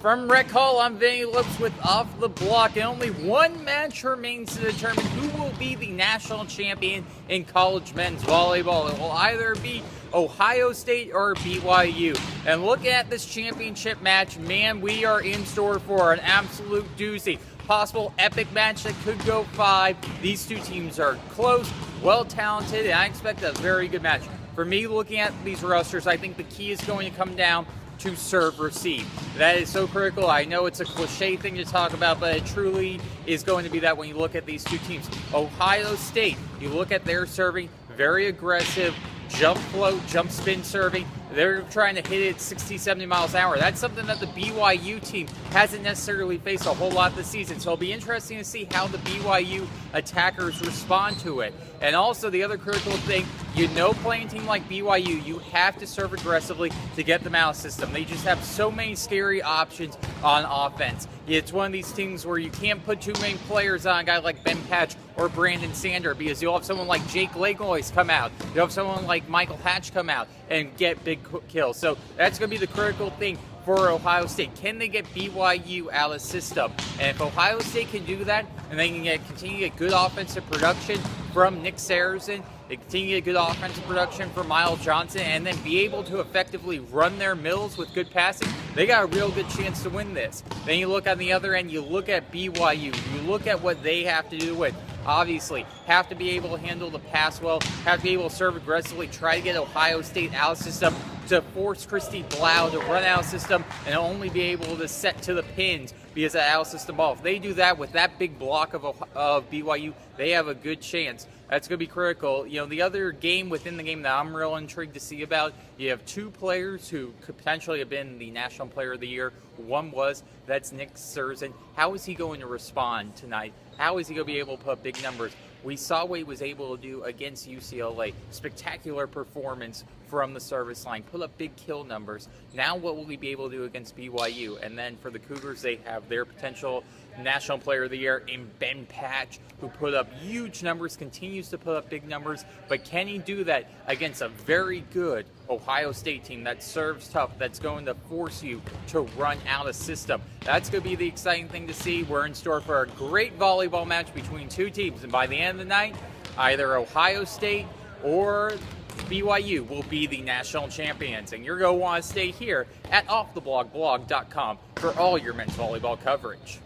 From Rec Hall, I'm Vinny Lopes with Off the Block, and only one match remains to determine who will be the national champion in college men's volleyball. It will either be Ohio State or BYU. And looking at this championship match, man, we are in store for an absolute doozy. Possible epic match that could go 5. These two teams are close, well-talented, and I expect a very good match. For me, looking at these rosters, I think the key is going to come down to serve receive. That is so critical. I know it's a cliche thing to talk about, but it truly is going to be that when you look at these two teams. Ohio State, you look at their serving, very aggressive, jump float, jump spin serving. They're trying to hit it 60, 70 miles an hour. That's something that the BYU team hasn't necessarily faced a whole lot this season. So it'll be interesting to see how the BYU attackers respond to it. And also the other critical thing, playing a team like BYU, you have to serve aggressively to get them out of the system. They just have so many scary options on offense. It's one of these things where you can't put too many players on a guy like Ben Patch or Brandon Sander, because you'll have someone like Jake Lagois come out. You'll have someone like Michael Hatch come out and get big kills. So that's going to be the critical thing for Ohio State. Can they get BYU out of the system? And if Ohio State can do that, and they can continue to get good offensive production from Nick Saracen, they continue to get good offensive production from Miles Johnson, and then be able to effectively run their mills with good passing, they got a real good chance to win this. Then you look on the other end, you look at BYU, you look at what they have to do with. Obviously, have to be able to handle the pass well, have to be able to serve aggressively, try to get Ohio State out of the system, to force Christy Blau to run out of the system and only be able to set to the pins because of out of system ball. If they do that with that big block of BYU, they have a good chance. That's going to be critical. The other game within the game that I'm real intrigued to see about, you have two players who could potentially have been the National Player of the Year. That's Nick Saracen. How is he going to respond tonight? How is he going to be able to put up big numbers? We saw what he was able to do against UCLA. Spectacular performance from the service line. Put up big kill numbers. Now what will he be able to do against BYU? And then for the Cougars, they have their potential National Player of the Year in Ben Patch, who put up huge numbers, continues to put up big numbers. But can he do that against a very good Ohio State team that serves tough, that's going to force you to run out of system? That's going to be the exciting thing to see. We're in store for a great volleyball match between two teams. And by the end of the night, either Ohio State or BYU will be the national champions. And you're going to want to stay here at offtheblogblog.com for all your men's volleyball coverage.